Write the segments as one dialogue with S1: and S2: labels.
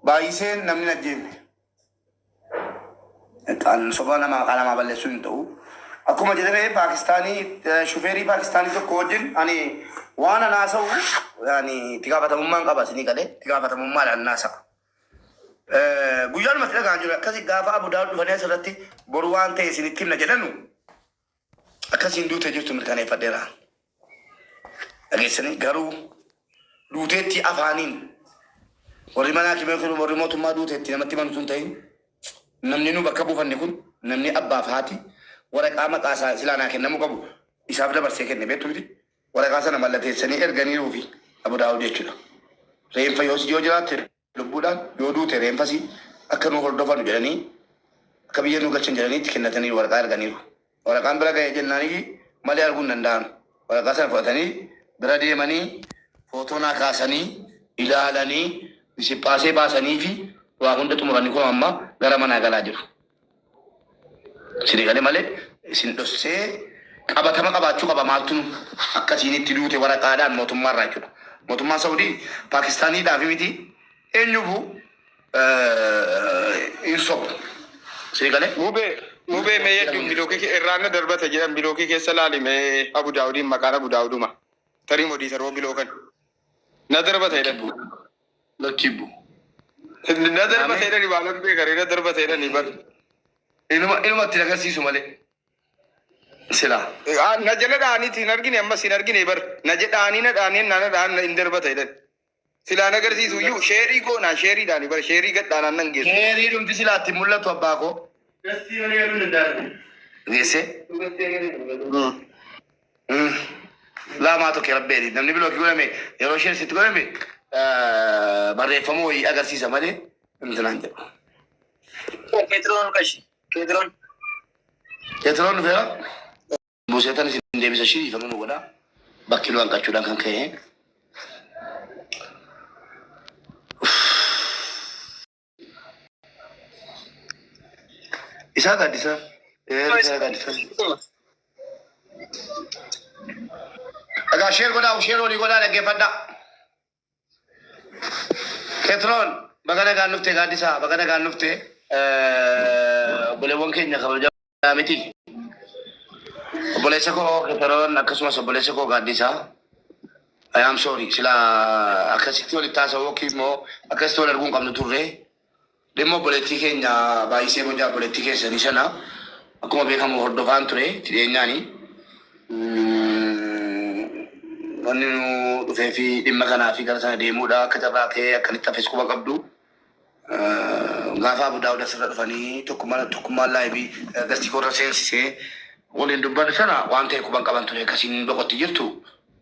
S1: بايسين نمنا الجيم كان سبحان ما قال ما بلسون تو أكو مجرد باكستاني شوفيري باكستاني تو كوجن يعني وانا ناسو يعني تكافة ممان قباسني كده تكافة ممان الناسا بيجان مثلا كانجورا كذي غافا أبو داود فنيا سرتي بروان تيسيني كم نجدنو أكاسين دوت جبت من كان يفدرا أجلسني غارو دوتي أفانين ورمانا كم يكون ورموت ما دوتي نمتي من سنتين نمني نو بكابو فنيكون نمني أبا فاتي ورق آمك آسا سلانا كن نمو كابو إساف دبر سيكن نبيتو دي ورق آسا نمالتي سني إرغاني روفي أبو داود يجولا ريم فيوس جوجرات لبودان يودو تريم فسي أكنو هردوفان جلاني كبير نو كچن جلاني تكنتني ورق إرغاني رو ورق آم برا جلناني مالي أرغون نندان ورق آسا فتاني برادي مني فوتونا كاساني إلالاني بسي پاسي باساني في واغند تمراني كو أما غرمانا غلاجر سيري غالي مالي سندوسي قبطما قبطشو قبا مالتون أكا سيني تلوتي ورق آدان موتما راجر موتما سعودي باكستاني دافي ميتي إنيوبو إنسوب سيري غالي
S2: موبي ميجون بلوكي إيران دربة تجرم بلوكي كسلالي مي أبو داودي مكان أبو داودو ما تري مودي سرو بلوكن ندربة تيرن
S1: لكيبو
S2: ندربة تيرن يبالون بيكاري ندربة تيرن يبال
S1: إنما تلاقي سيسو مالي سلا
S2: نجلا داني تينرجين أما سينرجين يبر نجلا داني نانا دان إندربة تيرن سلا نجر سيسو يو شيري كو نا شيري داني بر شيري كت دانا ننجر
S1: شيري رم تسلا تمولا تو باكو Gese? لا ما توكي ربي نمني بلوك يقول مي يروشين ست يقول مي بري فموي أجر سيسا مالي مثلا عندك
S3: كيترون كشي كيترون
S1: فيها بوسيتان سندي بس شيء فمن ولا بكيلو أنك تشوفان كان كه إسا قديسا إسا قديسا أجا شير قدا وشير ولي قدا لقى فدا كترون بقنا كان نفته قديسا بقنا كان نفته بلي وانكين نخبر جامتي بلي سكو كترون نكسم بلي سكو قديسا I am sorry sila akasiti wali tasa woki mo akasiti wali argun kamnu turre demo politike nya baise mo ja politike sani sana akuma be kamu hordofan ture tide nyani wanu fefi dimma kana fi garsa demo da kataba ke akanita fesku bakabdu gafa abu dawda sirra fani tukuma laibi gasti ko rasense woni dubban sana wante ko bankaban ture kasin dokoti jirtu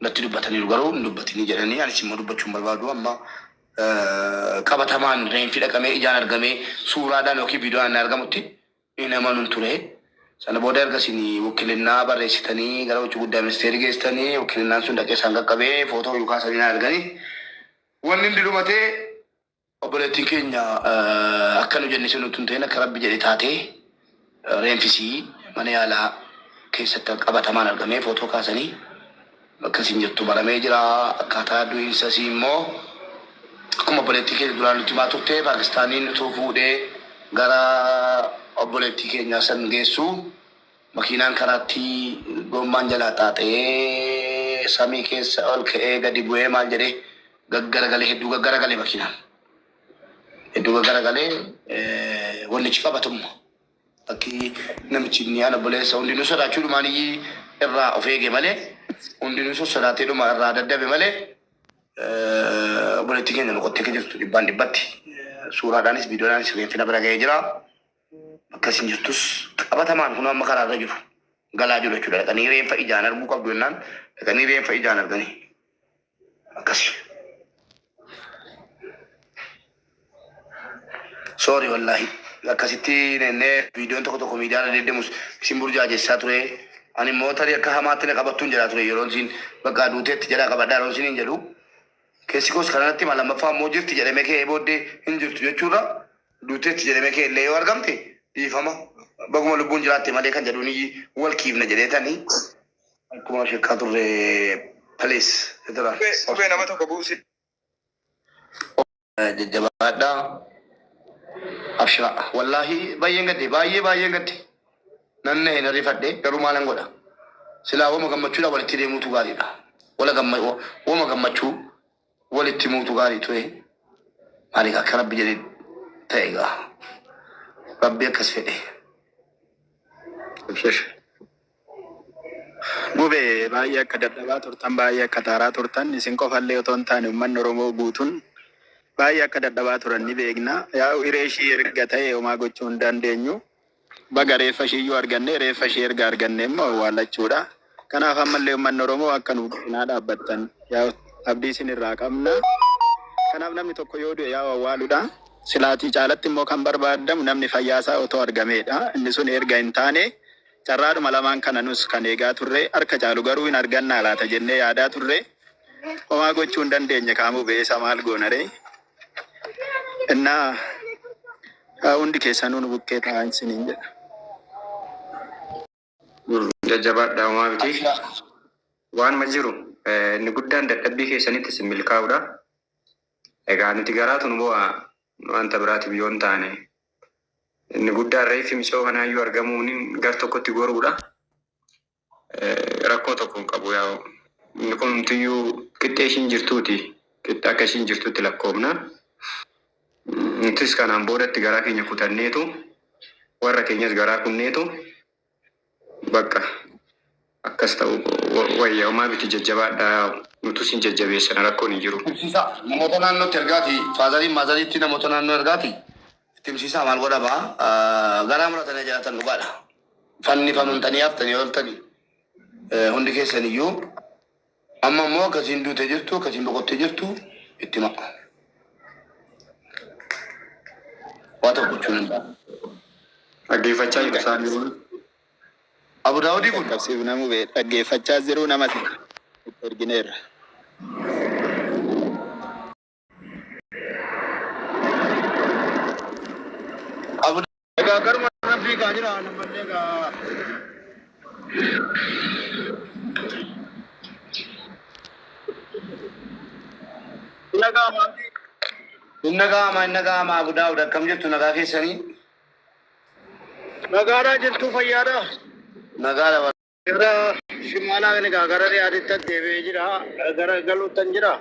S1: natti dubbatanii garuu dubbatanii jedhanii ani simma dubbachuun barbaadu amma qabatamaan reenfi dhaqamee ijaan argamee suuraadhaan yookiin viidiyoodhaan argamutti nama nun ture sana booda ergasii wakiilinnaa barreessitanii gara hojii guddaa ministeerii geessitanii wakiilinnaan sun dhaqee isaan qaqqabee footoo yookaan samiinaa arganii wanni inni dhumatee obboleettiin keenya akka nu jenne sun tun ta'een akka rabbi jedhe taatee reenfisii mana yaalaa keessatti qabatamaan argamee footoo kaasanii Kasi njattu baramee jira akkaataa du'insa si immoo akkuma obboleettii keenya duraan nuti baatutte Paakistaaniin utuu fuudhee gara obboleettii keenya san geessu makiinaan karaatti gommaan jalaa xaaxee samii keessa ol ka'ee gadi bu'ee maal jedhee gaggaragalee hedduu gaggaragalee makiinaan hedduu gaggaragalee wannichi qabatumma bakki namichi inni ana obboleessa hundi nu sodaachuu dhumaanii irraa of eege malee hundinuu sodaatee dhuma irraa daddabe malee obboleettii keenya noqottee jirtu dhibbaan dhibbatti suuraadhaanis viidiyoodhaanis reenfina bira ga'ee jira akkasiin jirtus qabatamaan kun amma karaarra jiru galaa jiru jechuudha dhaqanii reenfa ijaan arguu qabdu jennaan dhaqanii reenfa ijaan arganii akkasi sorry wallaahi akkasitti nennee viidiyoon tokko tokko miidiyaarra deddeemus isin burjaajessaa ture ani mootari akka hamaatti na qabattuun jedhaa ture yeroon siin bakka duuteetti jedhaa qabadhaa yeroon siin hin jedhu keessi koos kanarratti maal lammaffaa immoo jirti jedhamee kee booddee hin jirtu jechuudha duuteetti jedhamee kee illee yoo argamte dhiifama baguma lubbuun jiraatte malee kan jedhuun wal kiifna jedheetanii akkuma shekkaa turre palees jedhama.
S2: Obee nama tokko buusi.
S1: Jajjabaadhaa. Abshira. Wallahi baay'een gadde baay'een gadde. Nanne hin rifadhe garuu maalan godha. Silaa wama gammachuudha walitti deemuutu gaariidha. Wama gammachuu walitti muutu gaarii ture. Maaliif akka rabbi jedhe ta'e egaa. Rabbi akkas fedhe.
S4: Gube baay'ee akka dadhabaa turtan baay'ee akka taaraa turtan isin qofallee otoo hin taane uummanni Oromoo guutuun baay'ee akka dadhabaa turan ni beekna. Yaa hiree ishii erga ta'e homaa gochuu hin dandeenyu. Baga reeffa ishiiyyuu arganne reeffa ishii erga arganne immoo awwaalachuudha. Kanaaf ammallee uummanni Oromoo akka nu cinaa dhaabbattan yaa abdii isin irraa qabna. Kanaaf namni tokko yoo du'e yaa awwaaluudha. Silaatii caalatti immoo kan barbaadamu namni fayyaasaa otoo argameedha. Inni sun erga hin taane carraadhuma lamaan kana nus kan eegaa turre harka caalu garuu hin argannaa laata jennee yaadaa turre. Homaa gochuu hin dandeenye kaamuu beesa maal goonare. Innaa hundi keessanuu nu bukkee ta'an isiniin jedha.
S5: Jajjabaadha homaa miti. Waan ma jiru inni guddaan dadhabbii keessanitti isin milkaa'uudha. Egaa nuti garaatu nu bu'a wanta biraati biyyoon taane. Inni guddaan reeffi misoo kanaayyuu argamuun gar tokkotti goruudha. Rakkoo tokko hin qabu yaa inni kun numtiyyuu qixxee ishiin jirtuuti. Qixxee akka ishiin jirtuutti lakkoofna. Nutis kanaan boodatti garaa keenya kutanneetu warra keenyas garaa kunneetu bakka akkas ta'u wayyaa homaa biti jajjabaadha nutus hin jajjabeessan rakkoon hin jiru.
S1: Timsiisaa namoota naannootti ergaati faazariin maazariitti namoota naannoo ergaati. Timsiisaa maal godha ba'a garaa muratanii jiraatan dhugaadha. Fannifamtanii haftanii ooltanii hundi keessan iyyuu amma immoo akkasiin duute jirtu akkasiin boqottee jirtu itti ma'a. Waa tokko jechuun hin ta'a.
S5: Dhaggeeffachaa jiru isaanii.
S1: Abu Daawudii kun
S4: Qabsiif namu dhaggeeffachaa jiru nama ergineerra.
S1: Abu Egaa garuma rabbii kaa jira namallee egaa. Inna gaama Abu Daawud akkam jirtu nagaa keessanii?
S2: Nagaadhaa jirtu fayyaadhaa.
S1: Nagaadha.
S2: Gara shimaalaa kan egaa gara dhiyaatitti deebi'ee jira. Gara galuuttan jira.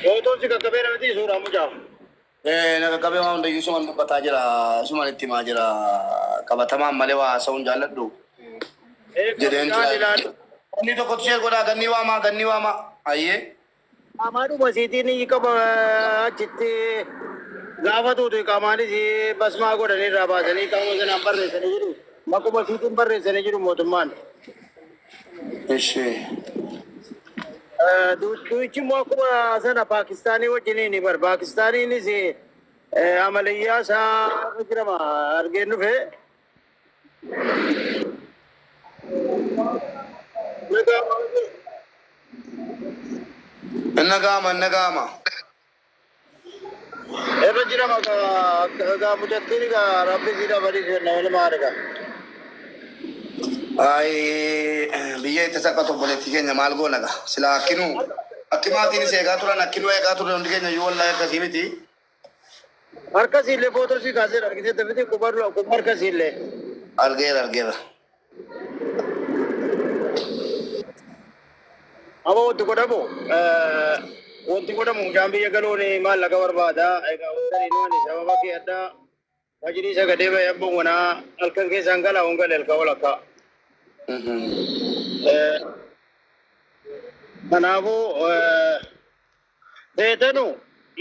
S2: Footoo si qaqqabee namatti suuraa mucaa.
S1: Naga qabee waan hundayyuu suman dubbataa jira. Suman itti himaa jira. Qabatamaan malee waa haasa'uun jaalladhu. Jedheen jira. Inni tokko ishee godhaa ganni waamaa. Ayyee.
S2: Amaadhuma siitiin qaba achitti gaafa tuutu qaamaanis basmaa godhanii irraa baasanii qaama sanaan barreessanii jiru. Bakkuma siitiin barreessanii jiru mootummaan.
S1: Ishee.
S2: Duuchi immoo akkuma sana Paakistaanii wajjiniin bar Paakistaaniinis amaliyyaa isaa jirama argeen dhufe.
S1: Inna gaama.
S2: Irra jirama gaa mucattiin gaa rabbi siidha badii seenna ilma arga.
S1: Biyya itti saqqatu obboleetti keenya maal goona gaa sila akkimaatiinis eegaa turan akkinuu eegaa turan hundi keenya yoo wallaahi akkasii miti.
S2: Harkasiillee footoo si kaasee argitee taphitee qubarru harkasiillee.
S1: Argeera.
S2: Amma wanti godhamu mucaan biyya galuun maallaqa barbaada. Egaa wanti sababa kee addaa wajjin isa gadee bahee abboon wanaa halkan keessaan galaa hongalee halkan walakkaa. Kanaafuu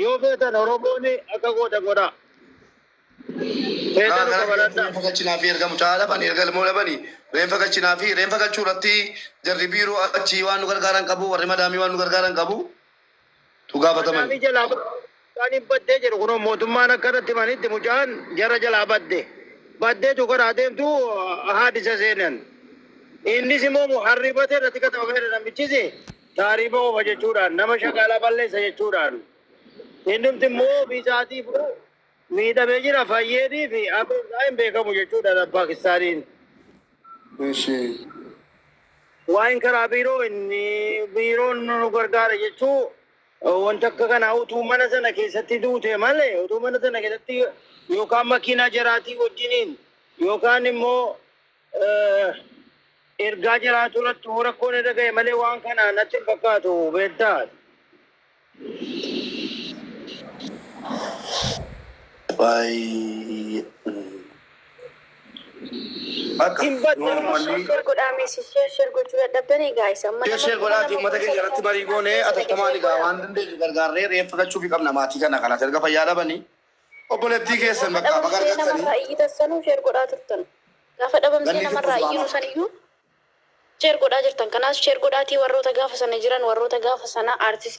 S2: yoo feetan Oromoon akka godha. Feetanu qabaladha.
S1: Reenfa galchinaa fi erga mucaa dhabanii erga ilmoo dhabanii reenfa galchinaa fi reenfa galchuu irratti jarri biiroo achii waan nu gargaaran qabu warri madaamii waan nu gargaaran qabu tu gaafataman.
S2: Madaamii jalaa kan hin baddee jedhu kun mootummaan akkanatti manitti mucaan jara jalaa badde. Baddeetu karaa deemtu haadisa seenan. Innis immoo muharribatee irratti katabamee namichisi taariiba oofa jechuudhaan nama shaqaalaa balleessa jechuudhaan. Innimti immoo biisaatii fudhu miidhamee jira fayyeedii fi abbaa hin beekamu jechuudha Paakistaaniin. Waan karaa biiroon nu gargaara jechuu wanta akka kana utuu mana sana keessatti duute malee utuu mana sana keessatti yookaan makiinaa jiraatii wajjiniin yookaan immoo ergaa jiraatu irratti rakkoon irra ga'e malee waan kana natti hin fakkaatu beektaa.
S6: Share godhaame share gochuu dadhabdanii guys amma
S1: Share godhaati uummata keenya irratti marii goone atattamaan egaa waan dandeenyu gargaarree reeffachuu fi qabna maatii kana kanas erga fayyaa dhabanii obboleettii keessan bakka gargaartanii
S6: namarraa iyyitasanuu share godhaa turtan gaafa dhabamtee namarraa iyyinu saniyyuu share godhaa jirtan kanaas share godhaatii warroota gaafa sana jiran warroota gaafa sana artist